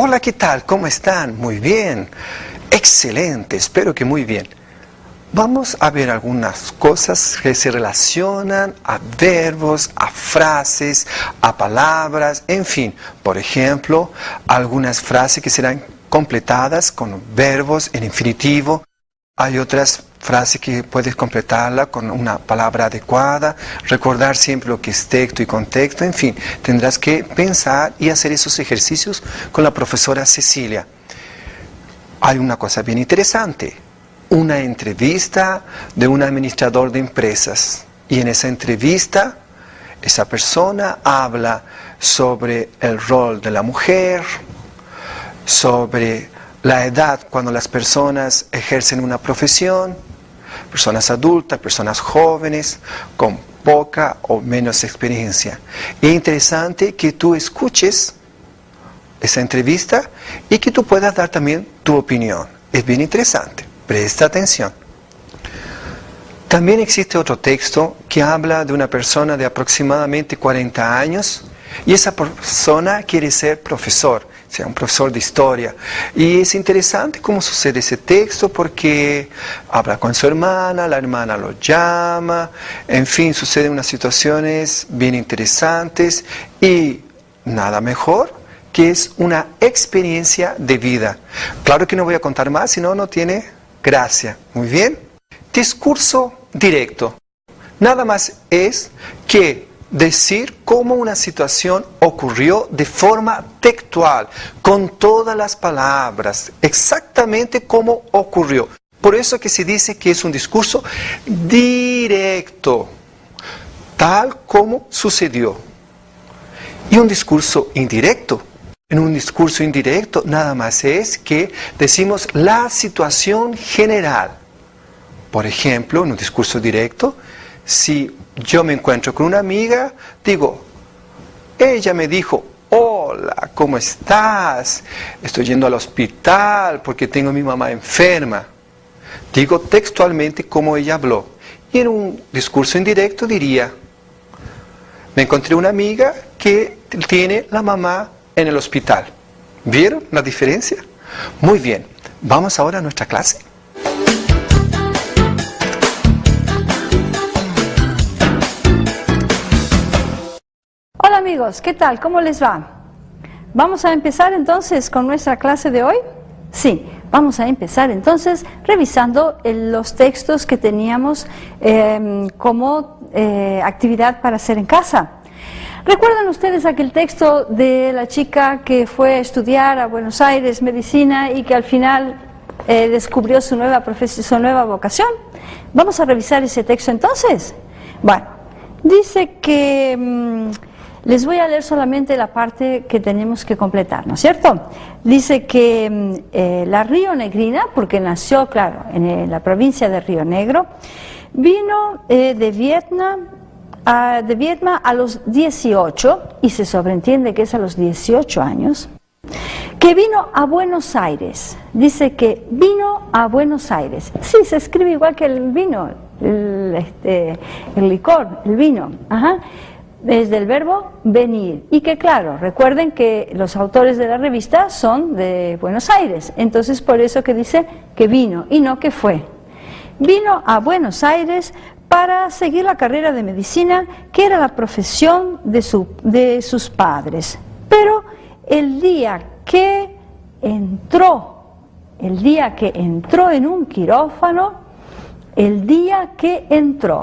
Hola, ¿qué tal? ¿Cómo están? Muy bien. Excelente, espero que muy bien. Vamos a ver algunas cosas que se relacionan a verbos, a frases, a palabras, en fin. Por ejemplo, algunas frases que serán completadas con verbos en infinitivo. Hay otras frases que puedes completarla con una palabra adecuada, recordar siempre lo que es texto y contexto, en fin, tendrás que pensar y hacer esos ejercicios con la profesora Cecilia. Hay una cosa bien interesante, una entrevista de un administrador de empresas, y en esa entrevista esa persona habla sobre el rol de la mujer, sobre la edad cuando las personas ejercen una profesión, personas adultas, personas jóvenes, con poca o menos experiencia. Es interesante que tú escuches esa entrevista y que tú puedas dar también tu opinión. Es bien interesante, presta atención. También existe otro texto que habla de una persona de aproximadamente 40 años y esa persona quiere ser profesor, sea un profesor de historia. Y es interesante cómo sucede ese texto porque habla con su hermana, la hermana lo llama, en fin, suceden unas situaciones bien interesantes y nada mejor que es una experiencia de vida. Claro que no voy a contar más, si no, no tiene gracia. Muy bien. Discurso directo. Nada más es que decir cómo una situación ocurrió de forma textual, con todas las palabras, exactamente cómo ocurrió. Por eso que se dice que es un discurso directo, tal como sucedió. Y un discurso indirecto. En un discurso indirecto nada más es que decimos la situación general. Por ejemplo, en un discurso directo, si yo me encuentro con una amiga, digo, ella me dijo, hola, ¿cómo estás? Estoy yendo al hospital porque tengo a mi mamá enferma. Digo textualmente cómo ella habló. Y en un discurso indirecto diría, me encontré una amiga que tiene la mamá en el hospital. ¿Vieron la diferencia? Muy bien, vamos ahora a nuestra clase. Hola amigos, ¿qué tal? ¿Cómo les va? ¿Vamos a empezar entonces con nuestra clase de hoy? Sí, vamos a empezar entonces revisando los textos que teníamos como actividad para hacer en casa. ¿Recuerdan ustedes aquel texto de la chica que fue a estudiar a Buenos Aires medicina y que al final descubrió su nueva profesión, su nueva vocación? Vamos a revisar ese texto entonces. Bueno, dice que... les voy a leer solamente la parte que tenemos que completar, ¿no es cierto? Dice que la rionegrina, porque nació, claro, en la provincia de Río Negro, vino de Vietnam a los 18, y se sobreentiende que es a los 18 años, que vino a Buenos Aires. Dice que vino a Buenos Aires. Sí, se escribe igual que el vino, el licor, el vino. Ajá. Es del verbo venir, y que claro, recuerden que los autores de la revista son de Buenos Aires, entonces por eso que dice que vino y no que fue. Vino a Buenos Aires para seguir la carrera de medicina, que era la profesión de sus padres. Pero el día que entró en un quirófano,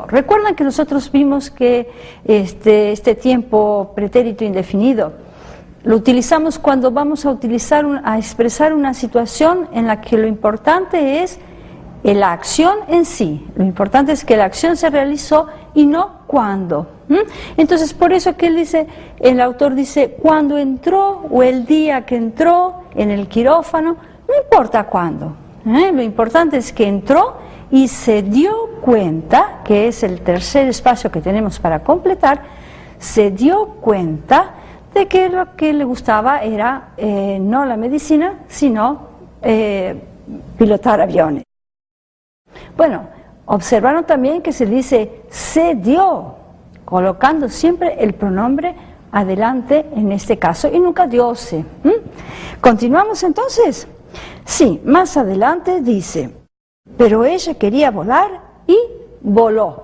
recuerdan que nosotros vimos que este tiempo pretérito indefinido lo utilizamos cuando vamos a expresar una situación en la que lo importante es la acción en sí, lo importante es que la acción se realizó y no cuándo. Entonces por eso que el autor dice cuando entró o el día que entró en el quirófano, no importa cuándo, lo importante es que entró y se dio cuenta, que es el tercer espacio que tenemos para completar, se dio cuenta de que lo que le gustaba era no la medicina, sino pilotar aviones. Bueno, observaron también que se dice se dio, colocando siempre el pronombre adelante en este caso, y nunca dio se. ¿Continuamos entonces? Sí, más adelante dice, pero ella quería volar y voló.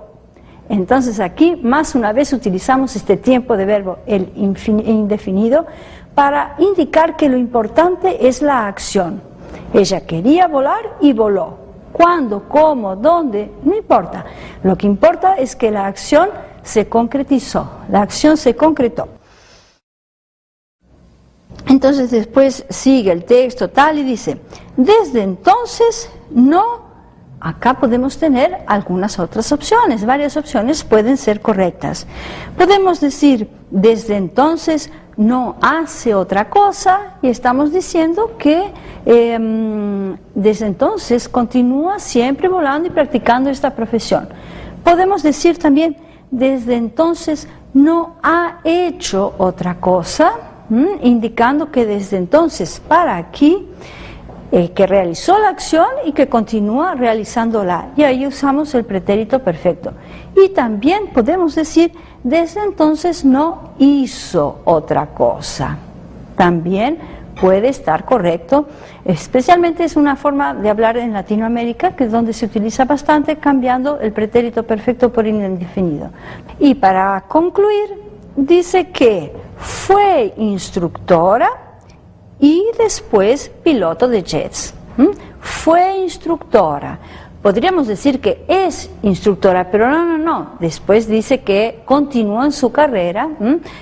Entonces aquí más una vez utilizamos este tiempo de verbo, el indefinido, para indicar que lo importante es la acción. Ella quería volar y voló. ¿Cuándo? ¿Cómo? ¿Dónde? No importa. Lo que importa es que la acción se concretizó, la acción se concretó. Entonces después sigue el texto tal y dice, desde entonces no, acá podemos tener algunas otras opciones, varias opciones pueden ser correctas. Podemos decir, desde entonces no hace otra cosa, y estamos diciendo que desde entonces continúa siempre volando y practicando esta profesión. Podemos decir también, desde entonces no ha hecho otra cosa, indicando que desde entonces para aquí, que realizó la acción y que continúa realizándola. Y ahí usamos el pretérito perfecto. Y también podemos decir, desde entonces no hizo otra cosa. También puede estar correcto, especialmente es una forma de hablar en Latinoamérica, que es donde se utiliza bastante, cambiando el pretérito perfecto por indefinido. Y para concluir, dice que fue instructora y después piloto de jets. Fue instructora. Podríamos decir que es instructora, pero no. Después dice que continúa en su carrera,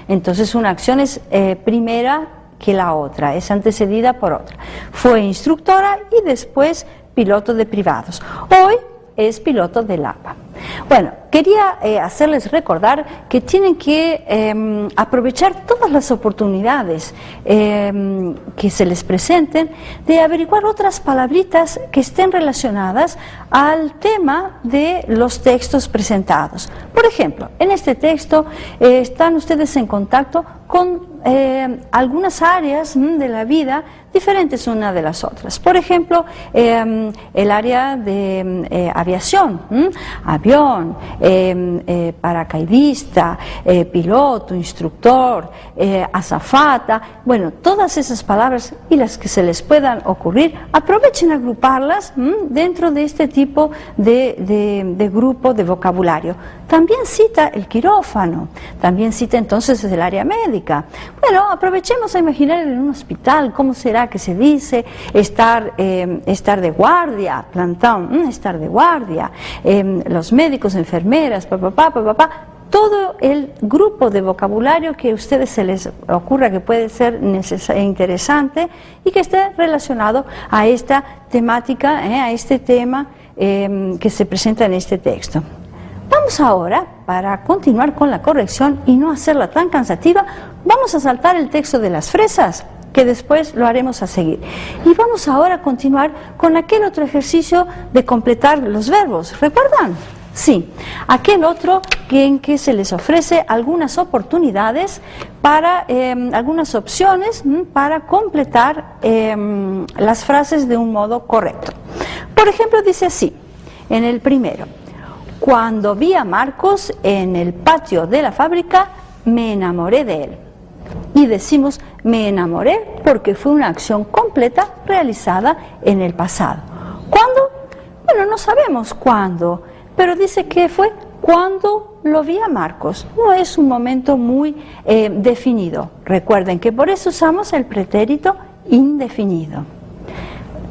entonces una acción es primera que la otra, es antecedida por otra. Fue instructora y después piloto de privados. Hoy es piloto del APA. Bueno, quería hacerles recordar que tienen que aprovechar todas las oportunidades que se les presenten de averiguar otras palabritas que estén relacionadas al tema de los textos presentados. Por ejemplo, en este texto están ustedes en contacto con algunas áreas de la vida diferentes una de las otras. Por ejemplo, el área de aviación, avión, paracaidista, piloto, instructor, azafata, bueno, todas esas palabras y las que se les puedan ocurrir, aprovechen a agruparlas dentro de este tipo de grupo de vocabulario. También cita el quirófano, también cita entonces el área médica. Bueno, aprovechemos a imaginar en un hospital cómo será que se dice estar de guardia, plantón, estar de guardia, los médicos, enfermeras, todo el grupo de vocabulario que a ustedes se les ocurra que puede ser interesante y que esté relacionado a esta temática, a este tema que se presenta en este texto. Vamos ahora, para continuar con la corrección y no hacerla tan cansativa, vamos a saltar el texto de las fresas, que después lo haremos a seguir. Y vamos ahora a continuar con aquel otro ejercicio de completar los verbos. ¿Recuerdan? Sí, aquel otro en que se les ofrece algunas oportunidades para, algunas opciones para completar las frases de un modo correcto. Por ejemplo, dice así, en el primero, cuando vi a Marcos en el patio de la fábrica, me enamoré de él. Y decimos, me enamoré porque fue una acción completa realizada en el pasado. ¿Cuándo? Bueno, no sabemos cuándo, pero dice que fue cuando lo vi a Marcos. No es un momento muy definido. Recuerden que por eso usamos el pretérito indefinido.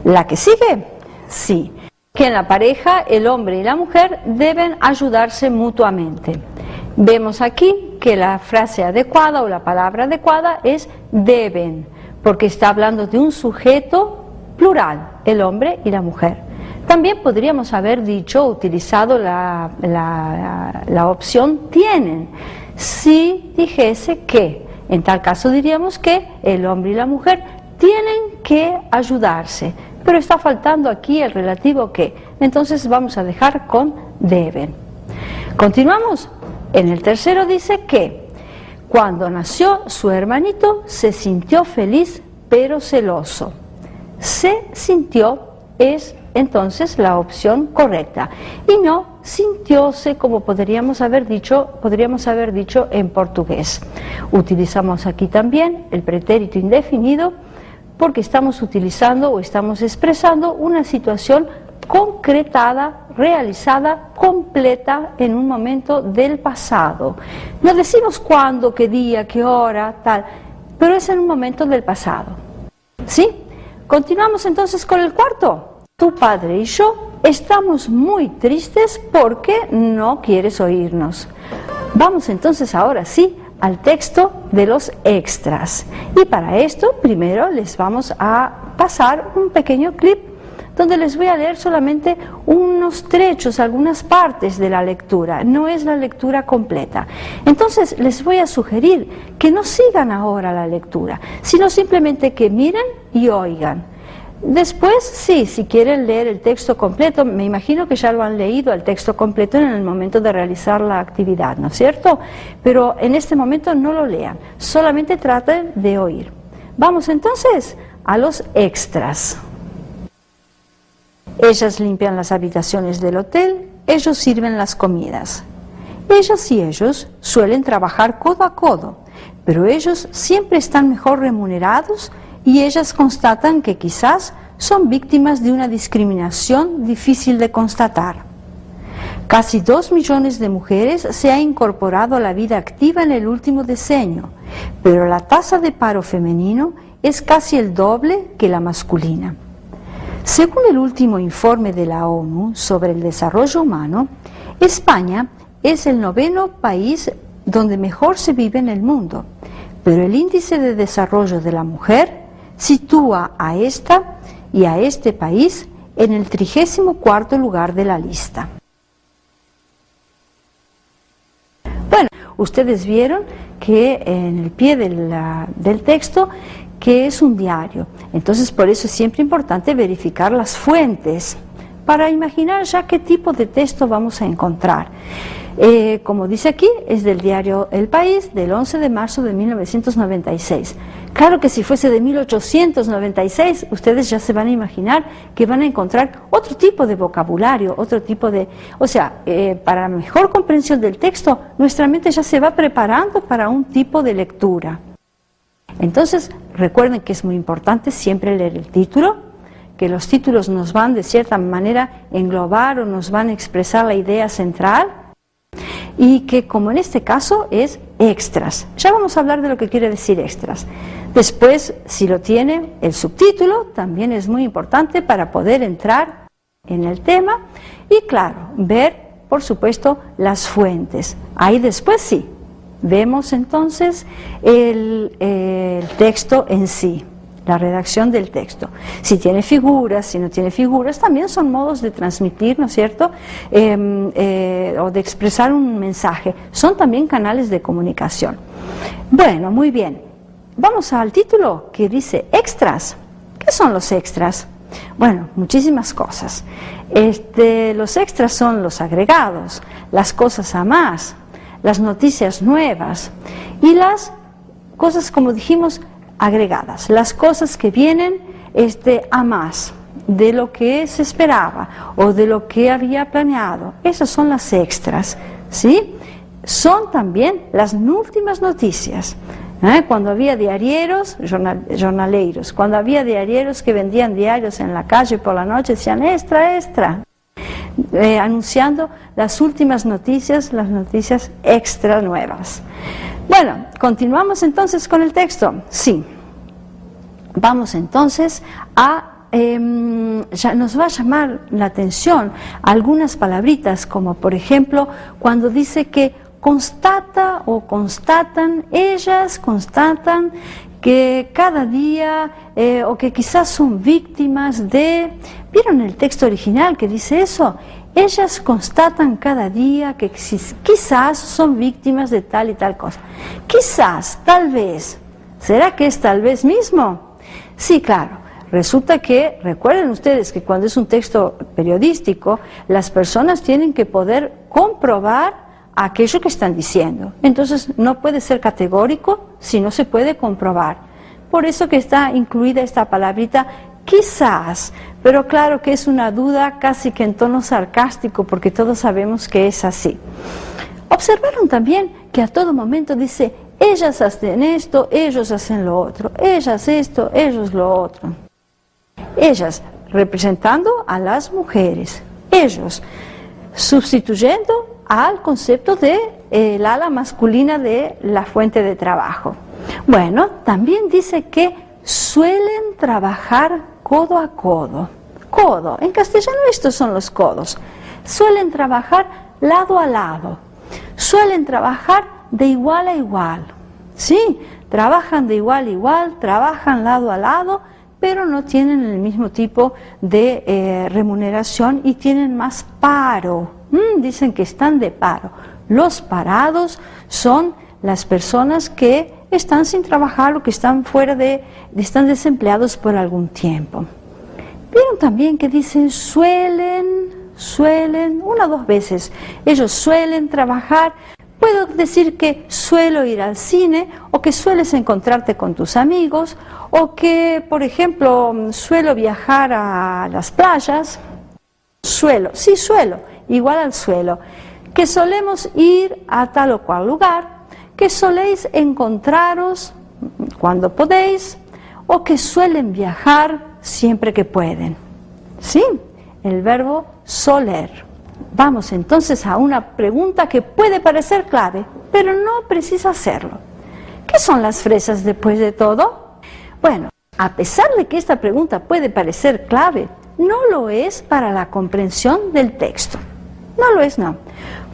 ¿La que sigue? Sí. Que en la pareja el hombre y la mujer deben ayudarse mutuamente. Vemos aquí que la frase adecuada o la palabra adecuada es deben, porque está hablando de un sujeto plural, el hombre y la mujer. También podríamos haber dicho, utilizado la opción tienen, si dijese que. En tal caso diríamos que el hombre y la mujer tienen que ayudarse, pero está faltando aquí el relativo que. Entonces vamos a dejar con deben. Continuamos. En el tercero dice que cuando nació su hermanito se sintió feliz pero celoso. Se sintió es entonces la opción correcta y no sintióse, como podríamos haber dicho en portugués. Utilizamos aquí también el pretérito indefinido porque estamos utilizando o estamos expresando una situación concretada, realizada, completa en un momento del pasado. No decimos cuándo, qué día, qué hora, tal, pero es en un momento del pasado. ¿Sí? Continuamos entonces con el cuarto. Tu padre y yo estamos muy tristes porque no quieres oírnos. Vamos entonces ahora sí al texto de los extras. Y para esto primero les vamos a pasar un pequeño clip donde les voy a leer solamente unos trechos, algunas partes de la lectura, no es la lectura completa. Entonces les voy a sugerir que no sigan ahora la lectura, sino simplemente que miren y oigan. Después, sí, si quieren leer el texto completo, me imagino que ya lo han leído el texto completo en el momento de realizar la actividad, ¿no es cierto? Pero en este momento no lo lean, solamente traten de oír. Vamos entonces a los extras. Ellas limpian las habitaciones del hotel, ellos sirven las comidas. Ellas y ellos suelen trabajar codo a codo, pero ellos siempre están mejor remunerados y ellas constatan que quizás son víctimas de una discriminación difícil de constatar. Casi 2 millones de mujeres se han incorporado a la vida activa en el último decenio, pero la tasa de paro femenino es casi el doble que la masculina. Según el último informe de la ONU sobre el desarrollo humano, España es el 9º país donde mejor se vive en el mundo, pero el índice de desarrollo de la mujer sitúa a esta y a este país en el 34º lugar de la lista. Bueno, ustedes vieron que en el pie del texto que es un diario. Entonces, por eso es siempre importante verificar las fuentes para imaginar ya qué tipo de texto vamos a encontrar. Como dice aquí, es del diario El País, del 11 de marzo de 1996. Claro que si fuese de 1896, ustedes ya se van a imaginar que van a encontrar otro tipo de vocabulario, otro tipo de... O sea, para la mejor comprensión del texto, nuestra mente ya se va preparando para un tipo de lectura. Entonces, recuerden que es muy importante siempre leer el título, que los títulos nos van de cierta manera englobar o nos van a expresar la idea central, y que como en este caso es extras. Ya vamos a hablar de lo que quiere decir extras. Después, si lo tiene, el subtítulo también es muy importante para poder entrar en el tema y claro, ver por supuesto las fuentes. Ahí después sí, vemos entonces el texto en sí, la redacción del texto. Si tiene figuras, si no tiene figuras, también son modos de transmitir, ¿no es cierto? O de expresar un mensaje. Son también canales de comunicación. Bueno, muy bien. Vamos al título que dice extras. ¿Qué son los extras? Bueno, muchísimas cosas. Los extras son los agregados, las cosas a más, las noticias nuevas y las cosas, como dijimos, agregadas, las cosas que vienen a más de lo que se esperaba o de lo que había planeado. Esas son las extras, ¿sí? Son también las últimas noticias. Cuando había diarieros, jornaleiros, cuando había diarieros que vendían diarios en la calle por la noche, decían extra, extra, anunciando las últimas noticias, las noticias extra nuevas. Bueno, continuamos entonces con el texto. Sí, vamos entonces a, ya nos va a llamar la atención algunas palabritas, como por ejemplo cuando dice que constata o constatan, ellas constatan que cada día o que quizás son víctimas de... ¿Vieron el texto original que dice eso? Ellas constatan cada día que quizás son víctimas de tal y tal cosa. Quizás, tal vez. ¿Será que es tal vez mismo? Sí, claro. Resulta que, recuerden ustedes que cuando es un texto periodístico, las personas tienen que poder comprobar aquello que están diciendo. Entonces, no puede ser categórico si no se puede comprobar. Por eso que está incluida esta palabrita quizás, pero claro que es una duda casi que en tono sarcástico, porque todos sabemos que es así. Observaron también que a todo momento dice, ellas hacen esto, ellos hacen lo otro, ellas esto, ellos lo otro. Ellas representando a las mujeres, ellos sustituyendo al concepto de el ala masculina de la fuente de trabajo. Bueno, también dice que suelen trabajar codo a codo. Codo, en castellano estos son los codos. Suelen trabajar lado a lado. Suelen trabajar de igual a igual. Sí, trabajan de igual a igual, trabajan lado a lado, pero no tienen el mismo tipo de remuneración y tienen más paro. Dicen que están de paro. Los parados son las personas que están sin trabajar o que están están desempleados por algún tiempo. Vieron también que dicen suelen, una o dos veces. Ellos suelen trabajar. Puedo decir que suelo ir al cine, o que sueles encontrarte con tus amigos, o que, por ejemplo, suelo viajar a las playas. Suelo, sí, suelo, igual al suelo. Que solemos ir a tal o cual lugar, que soléis encontraros cuando podéis, o que suelen viajar siempre que pueden. ¿Sí? El verbo soler. Vamos entonces a una pregunta que puede parecer clave, pero no precisa serlo. ¿Qué son las fresas después de todo? Bueno, a pesar de que esta pregunta puede parecer clave, no lo es para la comprensión del texto. No lo es, no.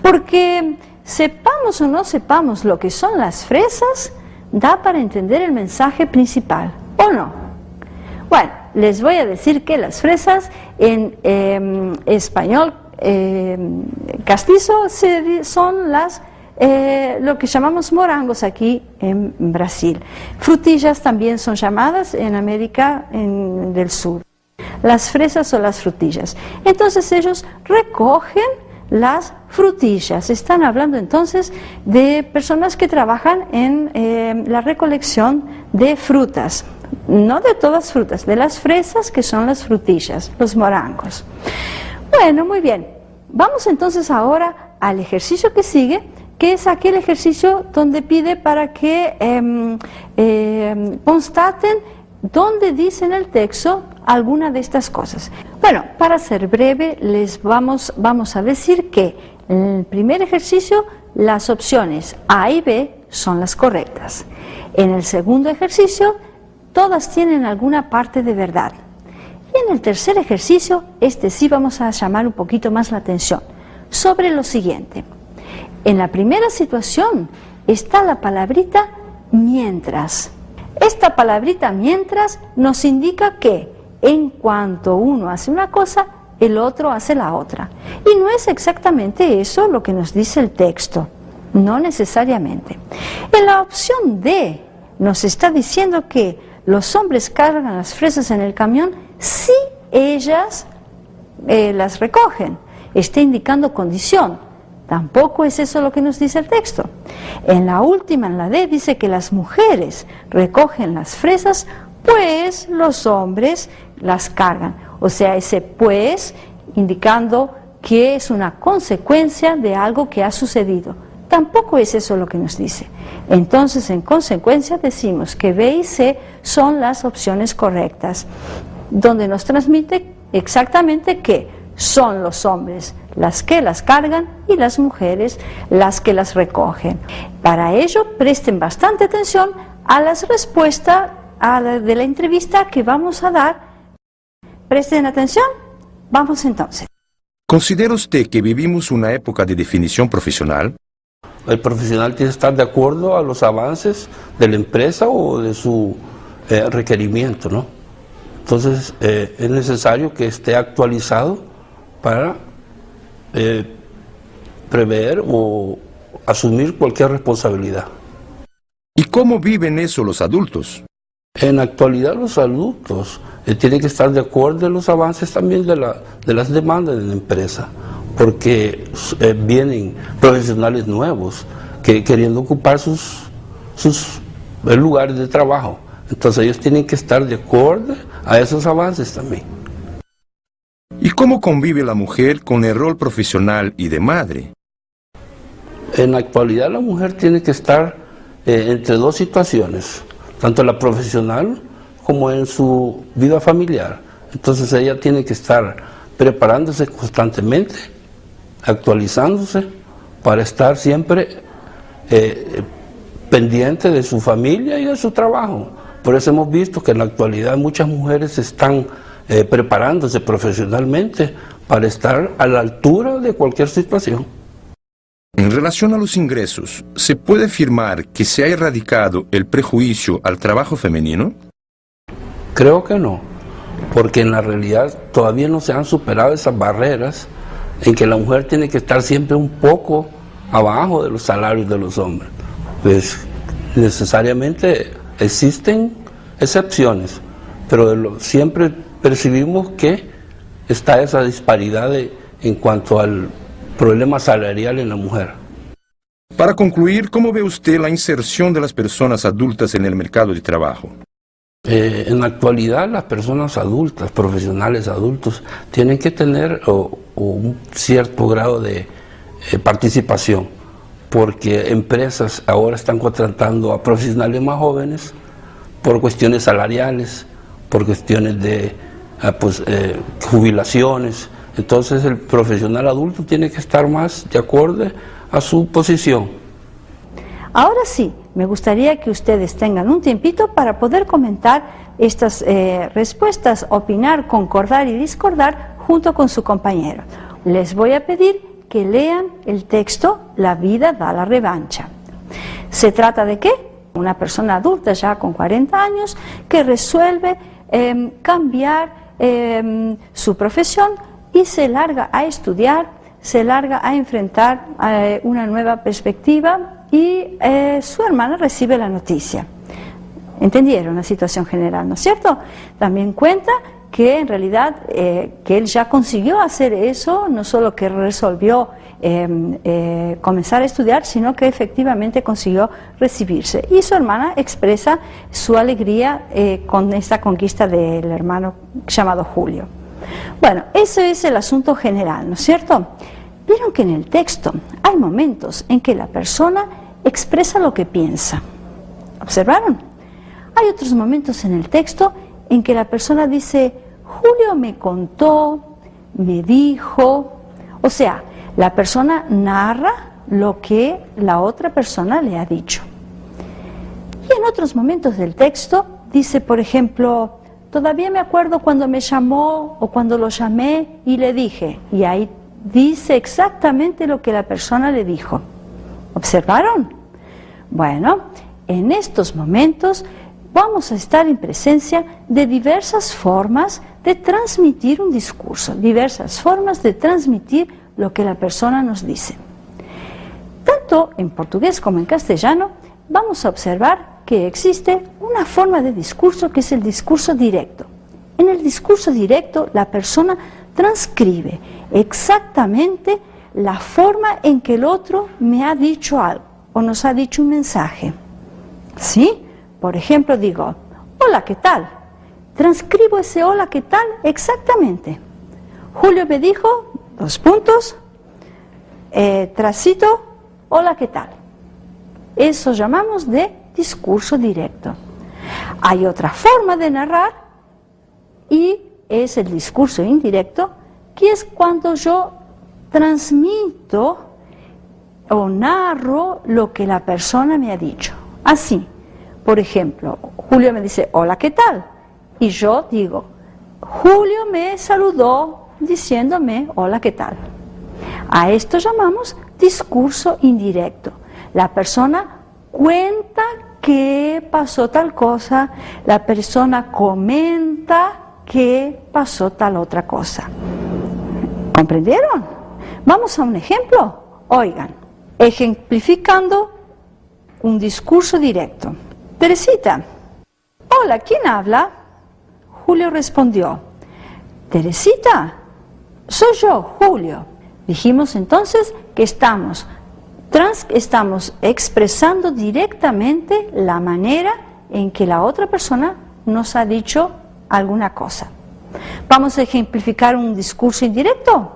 Porque sepamos o no sepamos lo que son las fresas, da para entender el mensaje principal, ¿o no? Bueno, les voy a decir que las fresas en español castizo son lo que llamamos morangos aquí en Brasil. Frutillas también son llamadas en América del Sur. Las fresas o las frutillas. Entonces ellos recogen las frutillas. Están hablando entonces de personas que trabajan en la recolección de frutas. No de todas frutas, de las fresas, que son las frutillas, los morangos. Bueno, muy bien. Vamos entonces ahora al ejercicio que sigue, que es aquel ejercicio donde pide para que constaten dónde dice en el texto alguna de estas cosas. Bueno, para ser breve, les vamos a decir que en el primer ejercicio las opciones A y B son las correctas. En el segundo ejercicio, todas tienen alguna parte de verdad. Y en el tercer ejercicio, sí vamos a llamar un poquito más la atención sobre lo siguiente. En la primera situación está la palabrita mientras. Esta palabrita mientras nos indica que en cuanto uno hace una cosa, el otro hace la otra. Y no es exactamente eso lo que nos dice el texto, no necesariamente. En la opción D nos está diciendo que los hombres cargan las fresas en el camión si ellas las recogen. Está indicando condición. Tampoco es eso lo que nos dice el texto. En la última, en la D, dice que las mujeres recogen las fresas, pues los hombres las cargan. O sea, ese pues indicando que es una consecuencia de algo que ha sucedido. Tampoco es eso lo que nos dice. Entonces, en consecuencia, decimos que B y C son las opciones correctas, donde nos transmite exactamente que son los hombres las que las cargan y las mujeres las que las recogen. Para ello, presten bastante atención a las respuestas de la entrevista que vamos a dar. Presten atención. Vamos entonces. ¿Considera usted que vivimos una época de definición profesional? El profesional tiene que estar de acuerdo a los avances de la empresa o de su requerimiento, ¿no? Entonces, es necesario que esté actualizado para prever o asumir cualquier responsabilidad. ¿Y cómo viven eso los adultos? En la actualidad los adultos tienen que estar de acuerdo en los avances también de las demandas de la empresa, porque vienen profesionales nuevos queriendo ocupar sus lugares de trabajo. Entonces ellos tienen que estar de acuerdo a esos avances también. ¿Cómo convive la mujer con el rol profesional y de madre? En la actualidad la mujer tiene que estar entre dos situaciones, tanto la profesional como en su vida familiar. Entonces ella tiene que estar preparándose constantemente, actualizándose para estar siempre pendiente de su familia y de su trabajo. Por eso hemos visto que en la actualidad muchas mujeres están preparándose profesionalmente para estar a la altura de cualquier situación. En relación a los ingresos, ¿se puede afirmar que se ha erradicado el prejuicio al trabajo femenino? Creo que no, porque en la realidad todavía no se han superado esas barreras en que la mujer tiene que estar siempre un poco abajo de los salarios de los hombres. Pues necesariamente existen excepciones, pero siempre percibimos que está esa disparidad en cuanto al problema salarial en la mujer. Para concluir, ¿cómo ve usted la inserción de las personas adultas en el mercado de trabajo? En la actualidad las personas adultas, profesionales adultos, tienen que tener un cierto grado de participación, porque empresas ahora están contratando a profesionales más jóvenes por cuestiones salariales, por cuestiones de jubilaciones. Entonces el profesional adulto tiene que estar más de acuerdo a su posición. Ahora sí, me gustaría que ustedes tengan un tiempito para poder comentar estas respuestas, opinar, concordar y discordar junto con su compañero. Les voy a pedir que lean el texto La vida da la revancha. ¿Se trata de qué? Una persona adulta ya con 40 años que resuelve cambiar su profesión y se larga a estudiar, se larga a enfrentar una nueva perspectiva y su hermana recibe la noticia. ¿Entendieron la situación general, no es cierto? También cuenta que en realidad que él ya consiguió hacer eso, no solo que resolvió comenzar a estudiar, sino que efectivamente consiguió recibirse. Y su hermana expresa su alegría con esta conquista del hermano llamado Julio. Bueno, ese es el asunto general, ¿no es cierto? Vieron que en el texto hay momentos en que la persona expresa lo que piensa. ¿Observaron? Hay otros momentos en el texto en que la persona dice, Julio me contó, me dijo, o sea, la persona narra lo que la otra persona le ha dicho. Y en otros momentos del texto dice, por ejemplo, todavía me acuerdo cuando me llamó o cuando lo llamé y le dije, y ahí dice exactamente lo que la persona le dijo. ¿Observaron? Bueno, en estos momentos vamos a estar en presencia de diversas formas de transmitir un discurso, diversas formas de transmitir lo que la persona nos dice. Tanto en portugués como en castellano vamos a observar que existe una forma de discurso que es el discurso directo. En el discurso directo la persona transcribe exactamente la forma en que el otro me ha dicho algo o nos ha dicho un mensaje. ¿Sí? Por ejemplo, digo, hola, ¿qué tal? Transcribo ese hola, ¿qué tal? Exactamente. Julio me dijo, trasito, hola, ¿qué tal? Eso llamamos de discurso directo. Hay otra forma de narrar y es el discurso indirecto, que es cuando yo transmito o narro lo que la persona me ha dicho. Así, por ejemplo, Julio me dice, hola, ¿qué tal? Y yo digo, Julio me saludó diciéndome, hola, ¿qué tal? A esto llamamos discurso indirecto. La persona cuenta que pasó tal cosa, la persona comenta que pasó tal otra cosa. ¿Comprendieron? Vamos a un ejemplo. Oigan, ejemplificando un discurso directo. Teresita, hola, ¿quién habla? Julio respondió, Teresita, soy yo, Julio. Dijimos entonces que estamos expresando directamente la manera en que la otra persona nos ha dicho alguna cosa. Vamos a ejemplificar un discurso indirecto.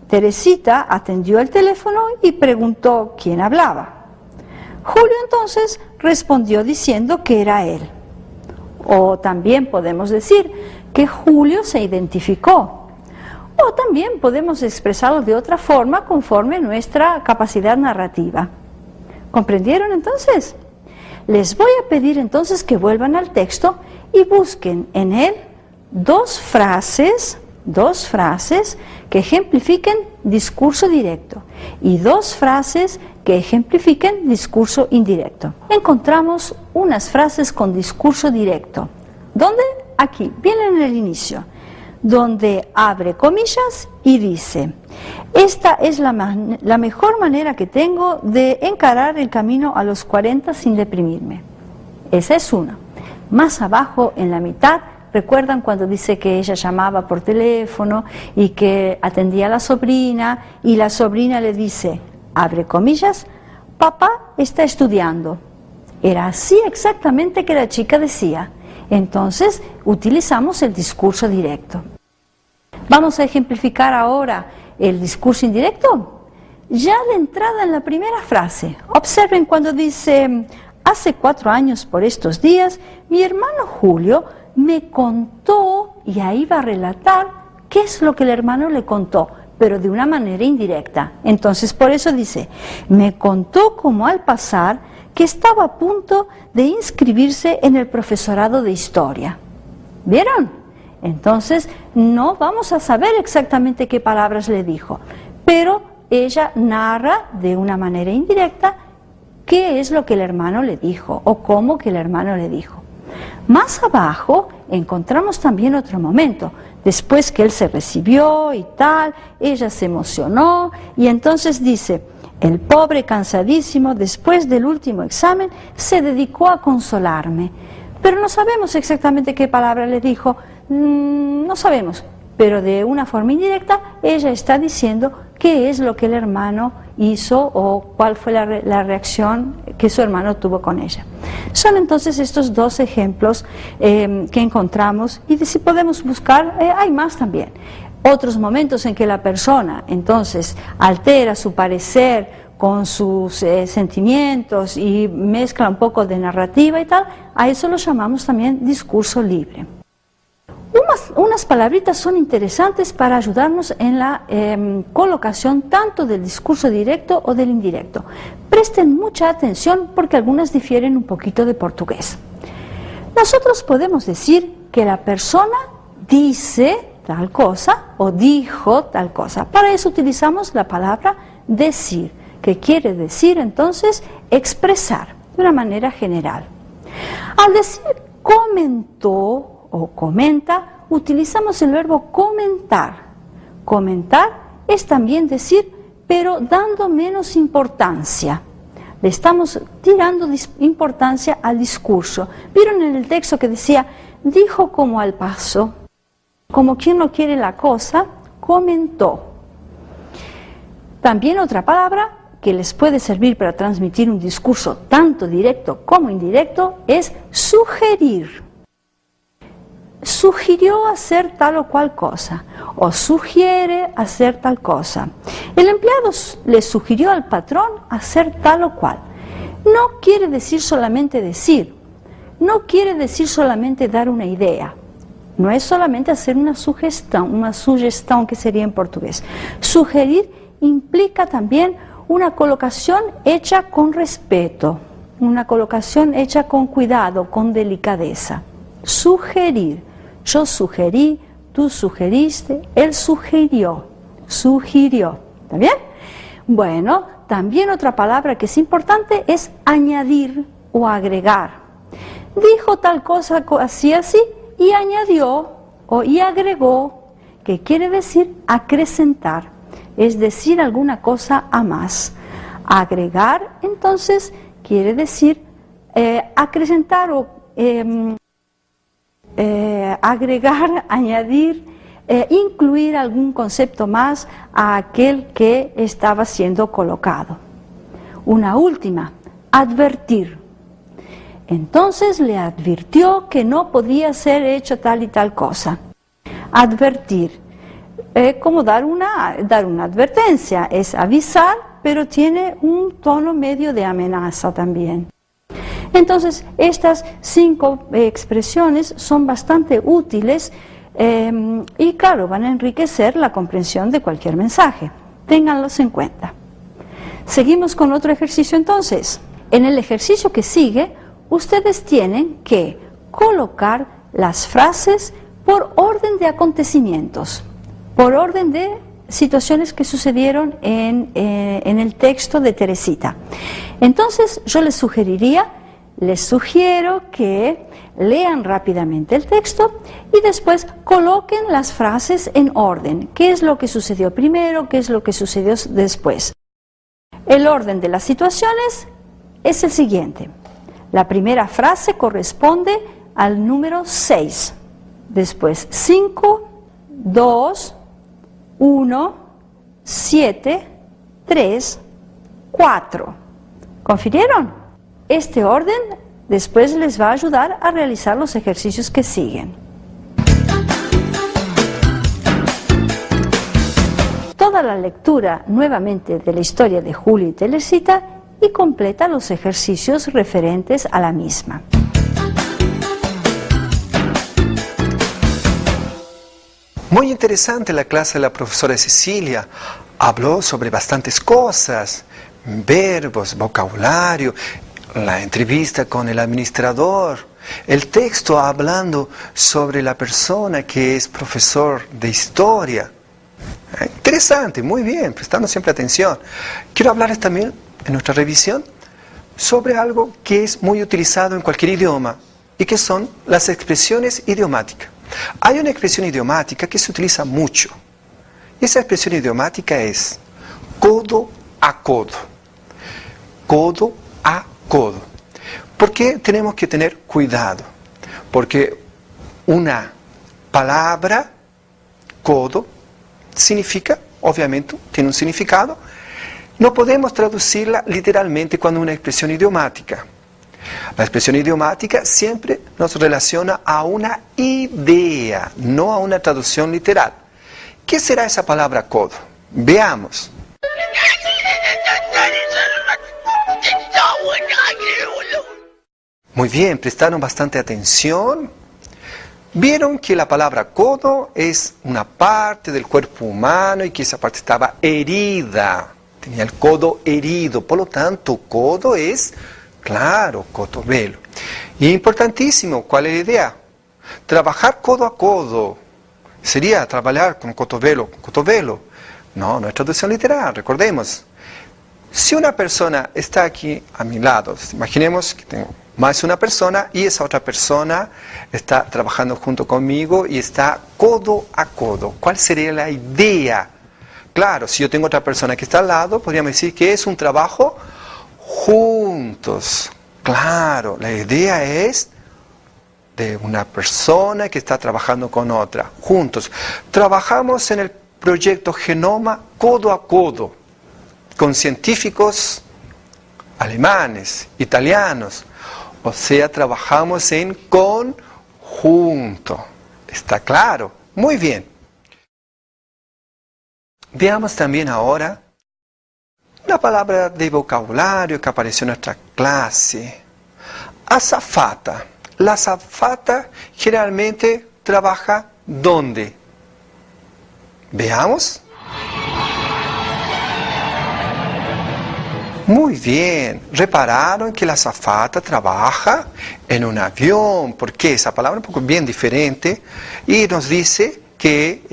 Teresita atendió el teléfono y preguntó quién hablaba. Julio entonces respondió diciendo que era él. O también podemos decir que Julio se identificó. O también podemos expresarlo de otra forma conforme nuestra capacidad narrativa. ¿Comprendieron entonces? Les voy a pedir entonces que vuelvan al texto y busquen en él dos frases que ejemplifiquen discurso directo y dos frases que ejemplifiquen discurso indirecto. Encontramos unas frases con discurso directo. ¿Dónde? Aquí, vienen en el inicio, donde abre comillas y dice: esta es la mejor manera que tengo de encarar el camino a los 40 sin deprimirme. Esa es una. Más abajo, en la mitad, ¿recuerdan cuando dice que ella llamaba por teléfono y que atendía a la sobrina y la sobrina le dice, abre comillas, papá está estudiando? Era así exactamente que la chica decía. Entonces utilizamos el discurso directo. Vamos a ejemplificar ahora el discurso indirecto. Ya de entrada en la primera frase, observen cuando dice, hace 4 años por estos días, mi hermano Julio me contó, y ahí va a relatar qué es lo que el hermano le contó, pero de una manera indirecta. Entonces por eso dice, me contó como al pasar que estaba a punto de inscribirse en el profesorado de historia. ¿Vieron? Entonces no vamos a saber exactamente qué palabras le dijo, pero ella narra de una manera indirecta qué es lo que el hermano le dijo o cómo que el hermano le dijo. Más abajo encontramos también otro momento, después que él se recibió y tal, ella se emocionó y entonces dice, el pobre cansadísimo después del último examen se dedicó a consolarme, pero no sabemos exactamente qué palabra le dijo, no sabemos, pero de una forma indirecta ella está diciendo qué es lo que el hermano hizo o cuál fue la reacción que su hermano tuvo con ella. Son entonces estos dos ejemplos que encontramos y si podemos buscar, hay más también. Otros momentos en que la persona entonces altera su parecer con sus sentimientos y mezcla un poco de narrativa y tal, a eso lo llamamos también discurso libre. Unas palabritas son interesantes para ayudarnos en la colocación tanto del discurso directo o del indirecto. Presten mucha atención porque algunas difieren un poquito de portugués. Nosotros podemos decir que la persona dice tal cosa o dijo tal cosa. Para eso utilizamos la palabra decir, que quiere decir entonces expresar de una manera general. Al decir comentó o comenta, utilizamos el verbo comentar. Comentar es también decir, pero dando menos importancia. Le estamos tirando importancia al discurso. ¿Vieron en el texto que decía, dijo como al paso? Como quien no quiere la cosa, comentó. También otra palabra que les puede servir para transmitir un discurso tanto directo como indirecto es sugerir. Sugirió hacer tal o cual cosa, o sugiere hacer tal cosa. El empleado le sugirió al patrón hacer tal o cual. No quiere decir solamente decir, no quiere decir solamente dar una idea. No es solamente hacer una sugestión que sería en portugués. Sugerir implica también una colocación hecha con respeto, una colocación hecha con cuidado, con delicadeza. Sugerir. Yo sugerí, tú sugeriste, él sugirió. ¿Está bien? Bueno, también otra palabra que es importante es añadir o agregar. Dijo tal cosa así, y añadió y agregó, que quiere decir acrecentar, es decir alguna cosa a más. Agregar, entonces, quiere decir acrecentar o agregar, añadir, incluir algún concepto más a aquel que estaba siendo colocado. Una última, advertir. Entonces le advirtió que no podía ser hecho tal y tal cosa. Advertir, como dar una advertencia, es avisar, pero tiene un tono medio de amenaza también. Entonces, estas 5 expresiones son bastante útiles y claro, van a enriquecer la comprensión de cualquier mensaje. Ténganlos en cuenta. Seguimos con otro ejercicio entonces. En el ejercicio que sigue, ustedes tienen que colocar las frases por orden de acontecimientos, por orden de situaciones que sucedieron en el texto de Teresita. Entonces, yo les sugiero que lean rápidamente el texto y después coloquen las frases en orden. ¿Qué es lo que sucedió primero? ¿Qué es lo que sucedió después? El orden de las situaciones es el siguiente. La primera frase corresponde al número 6. Después 5, 2, 1, 7, 3, 4. ¿Confirieron? Este orden después les va a ayudar a realizar los ejercicios que siguen. Toda la lectura nuevamente de la historia de Julio y Teresita y completa los ejercicios referentes a la misma. Muy interesante la clase de la profesora Cecilia. Habló sobre bastantes cosas, verbos, vocabulario, la entrevista con el administrador, el texto hablando sobre la persona que es profesor de historia. Interesante, muy bien, prestando siempre atención. Quiero hablarles también en nuestra revisión sobre algo que es muy utilizado en cualquier idioma y que son las expresiones idiomáticas. Hay una expresión idiomática que se utiliza mucho. Esa expresión idiomática es codo a codo. Codo a codo. ¿Por qué tenemos que tener cuidado? Porque una palabra, codo, significa, obviamente, tiene un significado. No podemos traducirla literalmente cuando una expresión idiomática. La expresión idiomática siempre nos relaciona a una idea, no a una traducción literal. ¿Qué será esa palabra codo? Veamos. Muy bien, prestaron bastante atención. Vieron que la palabra codo es una parte del cuerpo humano y que esa parte estaba herida. Tenía el codo herido, por lo tanto, codo es, claro, cotovelo. Y importantísimo, ¿cuál es la idea? Trabajar codo a codo. Sería trabajar con cotovelo, cotovelo. No, no es traducción literal, recordemos. Si una persona está aquí a mi lado, imaginemos que tengo más una persona y esa otra persona está trabajando junto conmigo y está codo a codo. ¿Cuál sería la idea? Claro, si yo tengo otra persona que está al lado, podríamos decir que es un trabajo juntos. Claro, la idea es de una persona que está trabajando con otra, juntos. Trabajamos en el proyecto Genoma codo a codo, con científicos alemanes, italianos. O sea, trabajamos en conjunto. ¿Está claro? Muy bien. Veamos también ahora una palabra de vocabulario que apareció en nuestra clase. Azafata. La azafata generalmente trabaja ¿dónde? Veamos. Muy bien, repararon que la azafata trabaja en un avión, porque esa palabra es un poco bien diferente y nos dice que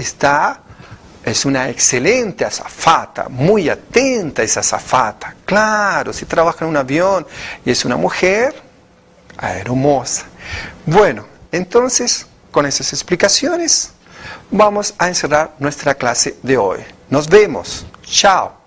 es una excelente azafata, muy atenta esa azafata. Claro, si trabaja en un avión y es una mujer, hermosa. Bueno, entonces, con esas explicaciones, vamos a encerrar nuestra clase de hoy. Nos vemos. Chao.